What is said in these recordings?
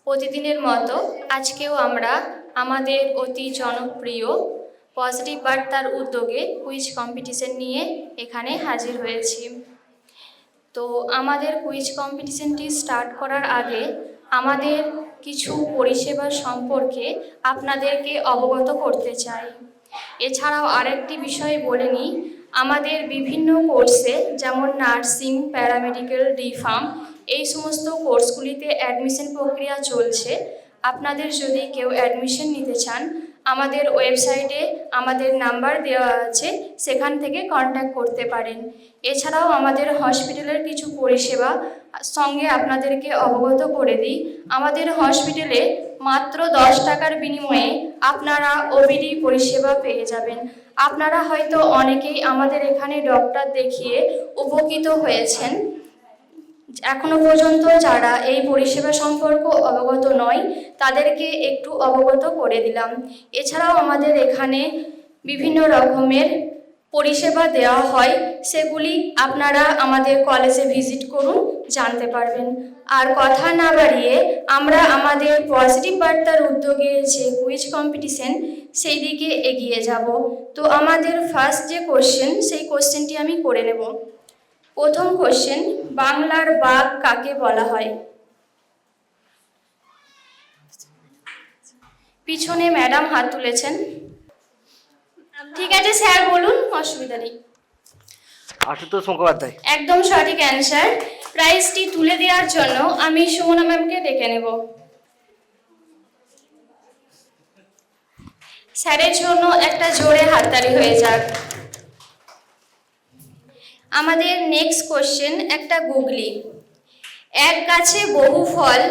প্রতিদিনের মতো আজকেও আমরা আমাদের অতি জনপ্রিয় পজিটিভ বার্তার উদ্যোগে কুইজ কম্পিটিশন নিয়ে এখানে হাজির হয়েছি। তো আমাদের কুইজ কম্পিটিশনটি স্টার্ট করার আগে আমাদের কিছু পরিষেবা সম্পর্কে আপনাদেরকে অবগত করতে চাই। এছাড়াও আরেকটি বিষয় বলে নিই, আমাদের বিভিন্ন কোর্সে যেমন নার্সিং, প্যারামেডিক্যাল, ডি.ফার্ম এই সমস্ত কোর্সগুলিতে অ্যাডমিশন প্রক্রিয়া চলছে। আপনাদের যদি কেউ অ্যাডমিশন নিতে চান, আমাদের ওয়েবসাইটে আমাদের নাম্বার দেওয়া আছে, সেখান থেকে কন্ট্যাক্ট করতে পারেন। এছাড়াও আমাদের হসপিটালের কিছু পরিষেবা সঙ্গে আপনাদেরকে অবগত করে দিই। আমাদের হসপিটালে মাত্র 10 টাকার বিনিময়ে আপনারা ওপিডি পরিষেবা পেয়ে যাবেন। আপনারা হয়তো অনেকেই আমাদের এখানে ডক্টর দেখিয়ে উপকৃত হয়েছেন। এখনো পর্যন্ত যারা এই পরিষেবা সম্পর্কে অবগত নয় তাদেরকে একটু অবগত করে দিলাম। এছাড়াও আমাদের এখানে বিভিন্ন রকমের পরিষেবা দেওয়া হয়, সেগুলি আপনারা আমাদের কলেজে ভিজিট করুন, জানতে পারবেন। আর কথা না বাড়িয়ে আমরা আমাদের পজিটিভ বার্তার উদ্যোগে যে কুইজ কম্পিটিশন সেই দিকে এগিয়ে যাব। তো আমাদের ফার্স্ট যে কোশ্চেন, সেই কোশ্চেনটি আমি করে নেব। প্রথম কোশ্চেন, বাংলার বাঘ কাকে বলা হয়? পিছনে ম্যাডাম হাত তুলেছেন। ঠিক আছে স্যার, বলুন, অসুবিধা নেই। আশুতোষ মুখোপাধ্যায়। একদম সঠিক অ্যান্সার। প্রাইজটি তুলে দেওয়ার জন্য আমি সুমনা ম্যামকে ডেকে নেব। স্যারের জন্য একটা জোরে হাততালি হয়ে যাক। আমাদের নেক্সট কোশ্চেন একটা গুগলি। এক গাছে বহু ফল,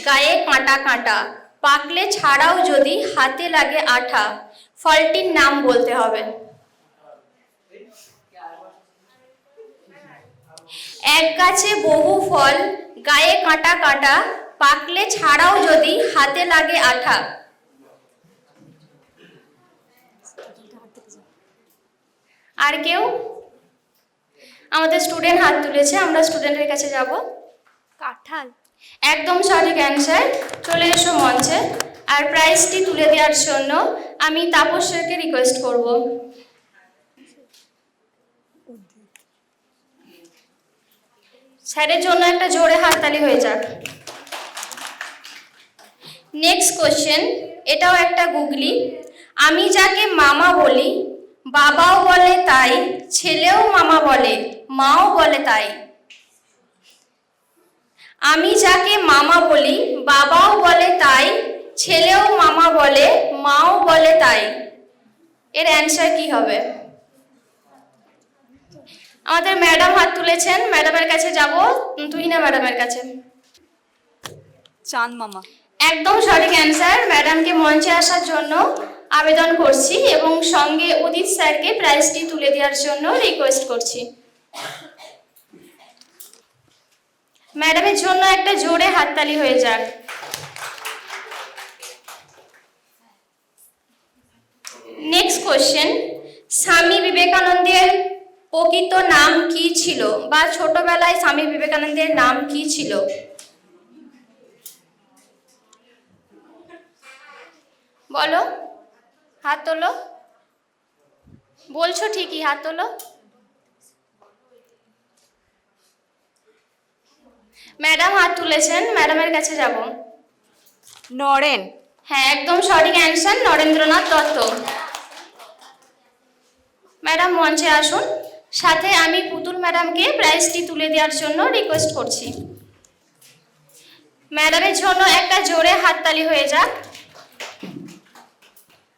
গায়ে কাঁটা কাঁটা, পাকলে ছাড়াও যদি হাতে লাগে আঠা, ফলটির নাম বলতে হবে। এক গাছে বহু ফল, গায়ে কাঁটা কাঁটা, পাকলে ছাড়াও যদি হাতে লাগে আঠা। আর কেউ? আমাদের স্টুডেন্ট হাত তুলেছে, আমরা স্টুডেন্টের কাছে যাব। কাঁঠাল। একদম সঠিক অ্যান্সার। চলে এসো মঞ্চে। আর প্রাইজটি তুলে দেওয়ার জন্য আমি তাপস স্যারকে রিকোয়েস্ট করব। স্যারের জন্য একটা জোরে হাততালি হয়ে যাক। নেক্সট কোশ্চেন, এটাও একটা গুগলি। আমি যাকে মামা বলি, বাবাও বলে তাই, ছেলেও মামা বলে, মাও বলে তাই। আমি যাকে মামা বলি, বাবাও বলে তাই, ছেলেও মামা বলে, মাও বলে তাই। এর অ্যান্সার কি হবে? আমাদের ম্যাডাম হাত তুলেছেন, ম্যাডামের কাছে যাব। তুহিনা ম্যাডামের কাছে। চাঁদ মামা। একদম সঠিক অ্যান্সার। ম্যাডামকে মঞ্চে আসার জন্য আবেদন করছি এবং সঙ্গে উদিত স্যারকে প্রাইজটি তুলে দেওয়ার জন্য রিকোয়েস্ট করছি। ম্যাডামের জন্য একটা জোরে হাততালি হয়ে যাক। নেক্সট কোশ্চেন, স্বামী বিবেকানন্দের প্রকৃত নাম কি ছিল, বা ছোটবেলায় স্বামী বিবেকানন্দের নাম কি ছিল? বলো, হাত তোলো। বলছো ঠিকই, হাত তোলো। ম্যাডাম হাত তুলেছেন, ম্যাডামের কাছে যাব। নরেন। হ্যাঁ, একদম সঠিক অ্যান্সার, নরেন্দ্রনাথ দত্ত। ম্যাডাম মঞ্চে আসুন। সাথে আমি পুতুল ম্যাডামকে প্রাইজটি তুলে দেওয়ার জন্য রিকোয়েস্ট করছি। ম্যাডামের জন্য একটা জোরে হাততালি হয়ে যাক।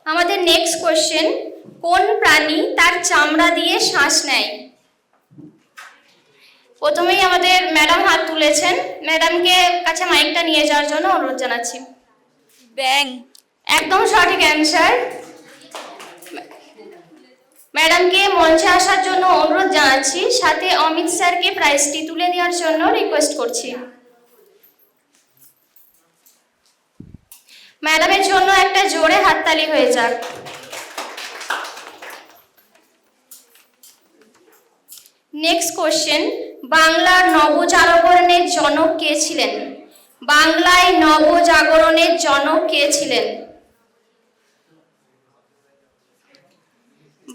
আমাদের নেক্সট কোশ্চেন, কোন প্রাণী তার চামড়া দিয়ে শ্বাস নেয়? প্রথমেই আমাদের ম্যাডাম হাত তুলেছেন, ম্যাডামকে কাছে মাইকটা নিয়ে যাওয়ার জন্য অনুরোধ জানাচ্ছি। ব্যাং। একদম সঠিক অ্যান্সার। ম্যাডামকে মঞ্চে আসার জন্য অনুরোধ জানাচ্ছি, সাথে অমিত স্যারকে প্রাইজটি তুলে দেওয়ার জন্য রিকোয়েস্ট করছি। ম্যাডামের জন্য একটা জোরে হাততালি হয়ে যাক। নেক্সট কোশ্চেন, বাংলার নবজাগরণের জনক কে ছিলেন? বাংলায় নবজাগরণ নবজাগরণের জনক কে ছিলেন?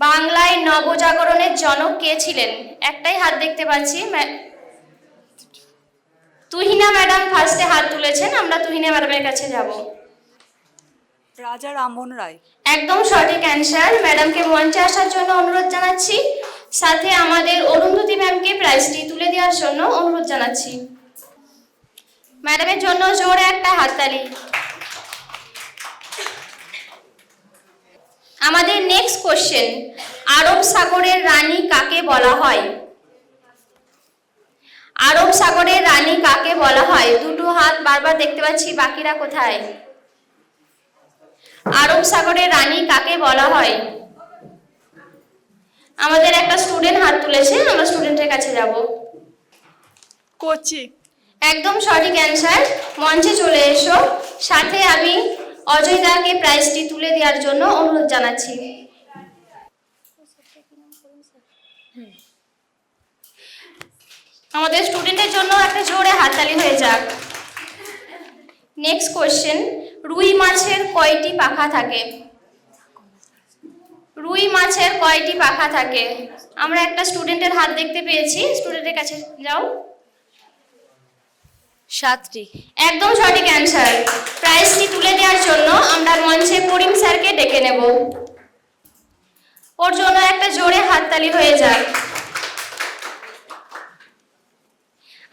বাংলায় নবজাগরণের জনক কে ছিলেন? একটাই হাত দেখতে পাচ্ছি। তুহিনা ম্যাডাম ফার্স্টে হাত তুলেছেন, আমরা তুহিনা ম্যাডামের কাছে যাব। রাজা রামমোহন রায়। একদম সঠিক অ্যান্সার। ম্যাডামকে মঞ্চে আসার জন্য অনুরোধ জানাচ্ছি, সাথে আমাদের অরুন্ধতী ম্যামকে প্রাইজটি তুলে দেওয়ার জন্য অনুরোধ জানাচ্ছি। ম্যাডামের জন্য জোরে একটা হাততালি। আমাদের নেক্সট কোশ্চেন, আরব সাগরের রানী কাকে বলা হয়? আরব সাগরের রানী কাকে বলা হয়? দুটো হাত বারবার দেখতে পাচ্ছি, বাকিরা কোথায়? আরব সাগরের রানী কাকে বলা হয়? আমাদের একটা স্টুডেন্ট হাত তুলেছে, আমরা স্টুডেন্টের কাছে যাব। কোচি। একদম সঠিক অ্যান্সার। মঞ্চে চলে এসো, সাথে আমি অজয় দাকে প্রাইজটি তুলে দেওয়ার জন্য অনুরোধ জানাচ্ছি। আমাদের স্টুডেন্টের জন্য একটা জোরে হাততালি হয়ে যাক। নেক্সট কোশ্চেন, রুই মাছের কয়টি পাখা থাকে? রুই মাছের কয়টি পাখা থাকে? আমরা একটা স্টুডেন্টের হাত দেখতে পেয়েছি, স্টুডেন্টের কাছে যাও। 7টি। একদম সঠিক অ্যান্সার। প্রাইজটি তুলে দেওয়ার জন্য আমরা মঞ্চে করিম স্যারকে ডেকে নেব। ওর জন্য একটা জোরে হাততালি হয়ে যাক।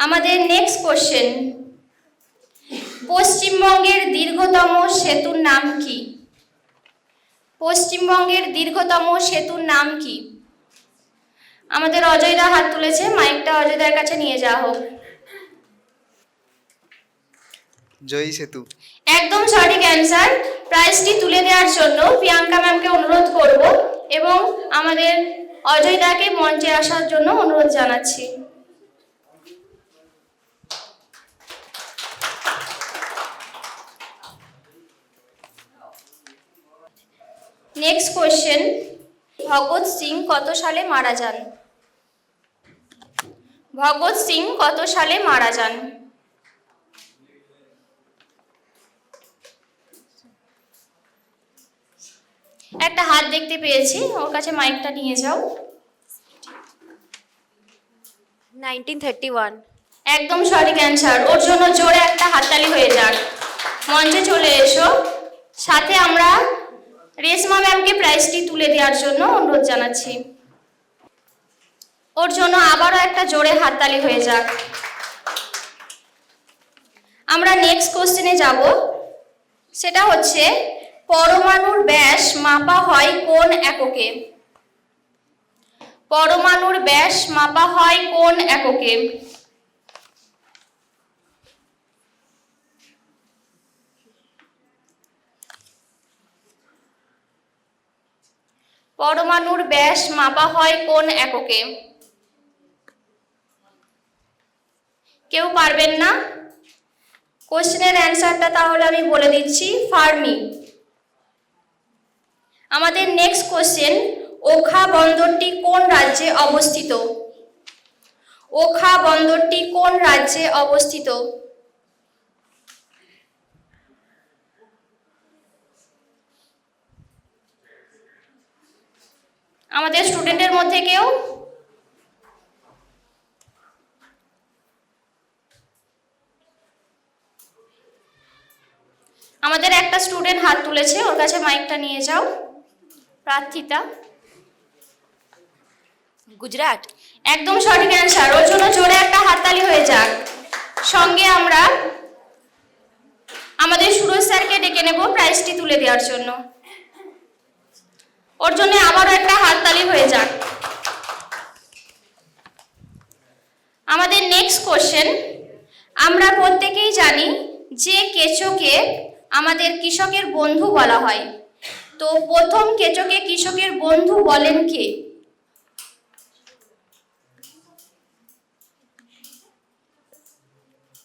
আমাদের নেক্সট কোশ্চেন, পশ্চিমবঙ্গের দীর্ঘতম সেতুর নাম কি? পশ্চিমবঙ্গের দীর্ঘতম সেতুর নাম কি? আমাদের অজয়দা হাত তুলেছে, মাইকটা অজয়দার কাছে নিয়ে যাওয়া হোক। জয়ী সেতু। একদম সঠিক অ্যান্সার। প্রাইজটি তুলে দেওয়ার জন্য প্রিয়াঙ্কা ম্যামকে অনুরোধ করব এবং আমাদের অজয়দাকে মঞ্চে আসার জন্য অনুরোধ জানাচ্ছি। নেক্সট কোশ্চেন, ভগৎ সিং কত সালে মারা যান? ভগৎ সিং কত সালে মারা যান? একটা হাত দেখতে পেয়েছি, ওর কাছে মাইকটা নিয়ে যাও। 1931। একদম সঠিক অ্যান্সার। ওর জন্য জোরে একটা হাততালি হয়ে যাক। মঞ্চে চলে এসো, সাথে আমরা রেশমা ম্যামকে প্রাইজটি তুলে দেওয়ার জন্য অনুরোধ জানাচ্ছি। ওর জন্য আবারও একটা জোরে হাততালি হয়ে যাক। আমরা নেক্সট কোশ্চেনে যাব, সেটা হচ্ছে পরমাণুর ব্যাস মাপা হয় কোন এককে? পরমাণুর ব্যাস মাপা হয় কোন এককে? পরমাণুর ব্যাস মাপা হয় কোন এককে? কেউ পারবেন না? কোশ্চেনের অ্যান্সারটা তাহলে আমি বলে দিচ্ছি, ফার্মি। আমাদের নেক্সট কোশ্চেন, ওখা বন্দরটি কোন রাজ্যে অবস্থিত? ওখা বন্দরটি কোন রাজ্যে অবস্থিত? আমাদের স্টুডেন্টের মধ্যে কেউ? আমাদের একটা স্টুডেন্ট হাত তুলেছে, ওর কাছে মাইকটা নিয়ে যাও। প্রার্থিতা। গুজরাট। একদম সঠিক অ্যান্সার। ওর জন্য জোরে একটা হাততালি হয়ে যাক। সঙ্গে আমরা আমাদের সুরজ স্যারকে ডেকে নেব প্রাইজটি তুলে দেওয়ার জন্য। ওর জন্য আবারও একটা হাততালি হয়ে যাক। আমাদের নেক্সট কোশ্চেন, আমরা প্রত্যেকেই জানি যে কেঁচোকে আমাদের কৃষকের বন্ধু বলা হয়, তো প্রথম কেঁচোকে কৃষকের বন্ধু বলেন কে?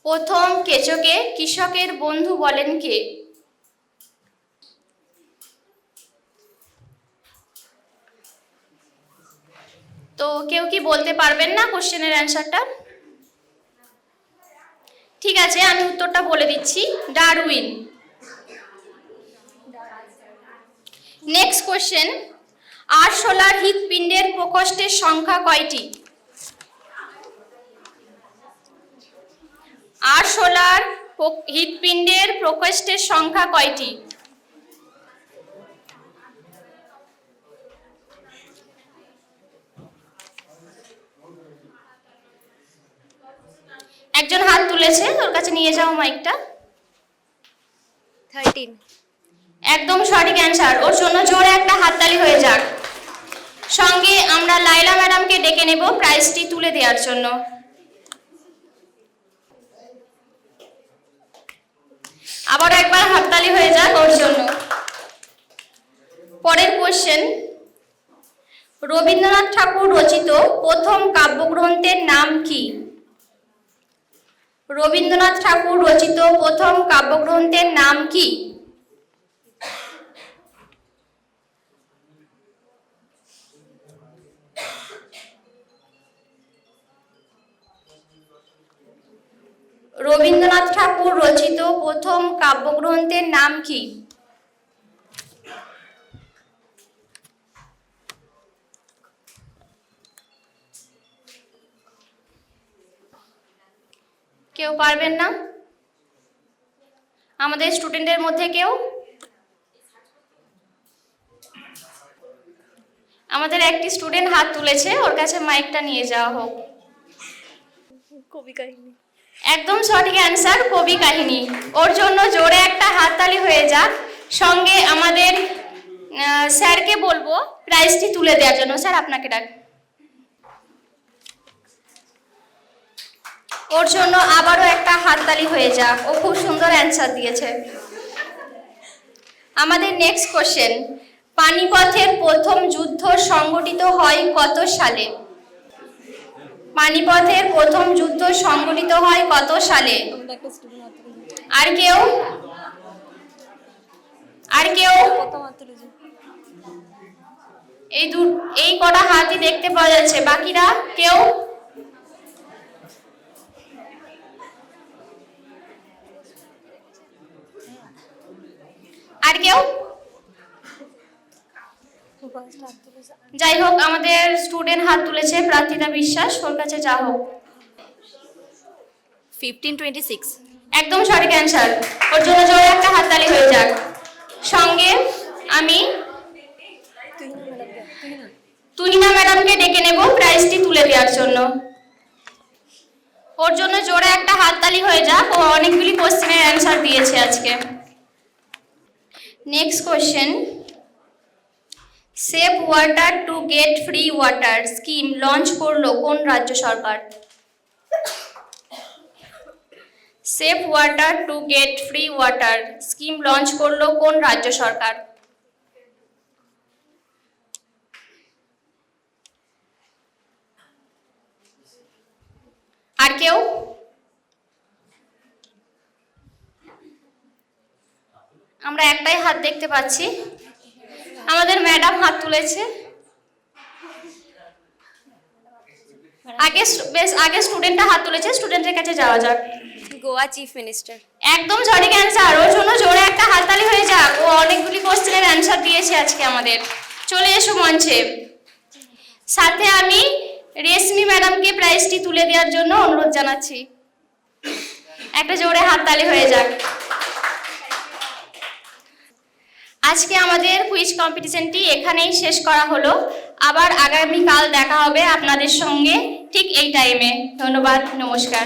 প্রথম কেঁচোকে কৃষকের বন্ধু বলেন কে? তো কেউ কি বলতে পারবেন না কোশ্চেনের অ্যান্সারটা? ঠিক আছে, আমি উত্তরটা বলে দিচ্ছি, ডারউইন। নেক্সট কোশ্চেন, আরশোলার হৃৎপিণ্ডের প্রকোষ্ঠের সংখ্যা কয়টি? আরশোলার হৃৎপিণ্ডের প্রকোষ্ঠের সংখ্যা কয়টি? একজন হাত তুলেছে, ওর কাছে নিয়ে যাও মাইকটা। 13। একদম সঠিক অ্যান্সার, ওর জন্য জোরে একটা হাততালি হয়ে যাক। সঙ্গে আমরা লাইলা ম্যাডামকে ডেকে নেব প্রাইজটি তুলে দেওয়ার জন্য। আবার একবার হাততালি হয়ে যাক ওর জন্য। পরের কোশ্চেন, রবীন্দ্রনাথ ঠাকুর রচিত প্রথম কাব্যগ্রন্থের নাম কি? রবীন্দ্রনাথ ঠাকুর রচিত প্রথম কাব্যগ্রন্থের নাম কি? রবীন্দ্রনাথ ঠাকুর রচিত প্রথম কাব্যগ্রন্থের নাম কি? কেউ পারবেন না? আমাদের স্টুডেন্টদের মধ্যে কেউ? আমাদের একটি স্টুডেন্ট হাত তুলেছে, ওর কাছে মাইকটা নিয়ে যাওয়া হোক। কবি কাহিনী। একদম সঠিক অ্যান্সার, কবি কাহিনী। ওর জন্য জোরে একটা হাততালি হয়ে যাক। সঙ্গে আমাদের স্যারকে বলবো প্রাইজটি তুলে দেওয়ার জন্য। স্যার আপনাকে ডাক। ওর জন্য আবারও একটা হাততালি হয়ে যাক, ও খুব সুন্দর অ্যান্সার দিয়েছে। আমাদের নেক্সট কোশ্চেন, পানিপথের প্রথম যুদ্ধ সংগঠিত হয় কত সালে? পানিপথের প্রথম যুদ্ধ সংগঠিত হয় কত সালে? আর কেউ? আর কেউ? এই কটা হাতই দেখতে পাওয়া যাচ্ছে, বাকিরা কেউ? আর কেউ? যাই হোক, আমাদের স্টুডেন্ট হাত তুলেছে প্রার্থিতা বিশ্বাস, ওর কাছে যা হোক। 1526। একদম সঠিক অ্যান্সার, ওর জন্য জোরে একটা হাততালি হয়ে যাক। সঙ্গে আমি তুহিনা ম্যাডামকে ডেকে নেব প্রাইজটি তুলে দেওয়ার জন্য। ওর জন্য জোরে একটা হাততালি হয়ে যাক, ও অনেকগুলি কোশ্চেনের অ্যান্সার দিয়েছে আজকে। Next question, save water to get free water scheme launch করলো কোন রাজ্য সরকার? Save water to get free water scheme launch করলো কোন রাজ্য সরকার? আর কেউ? আমরা একটাই হাত দেখতে পাচ্ছি, আমাদের ম্যাডাম হাত তুলেছে। আগে স্টুডেন্টটা হাত তুলেছে, স্টুডেন্টের কাছে যাওয়া যাক। Goa chief minister. একদম সঠিক অ্যান্সার, ওর জন্য জোরে একটা হাততালি হয়ে যাক, ও অনেকগুলি কোশ্চেনের অ্যান্সার দিয়েছে আজকে আমাদের। চলে এসো মঞ্চে। সাথে আমি রেশমি ম্যাডামকে প্রাইজটি তুলে দেওয়ার জন্য অনুরোধ জানাচ্ছি। একটা জোরে হাততালি হয়ে যাক। আজকে আমাদের কুইজ কম্পিটিশনটি এখানেই শেষ করা হলো। আবার আগামীকাল দেখা হবে আপনাদের সঙ্গে ঠিক এই টাইমে। ধন্যবাদ, নমস্কার।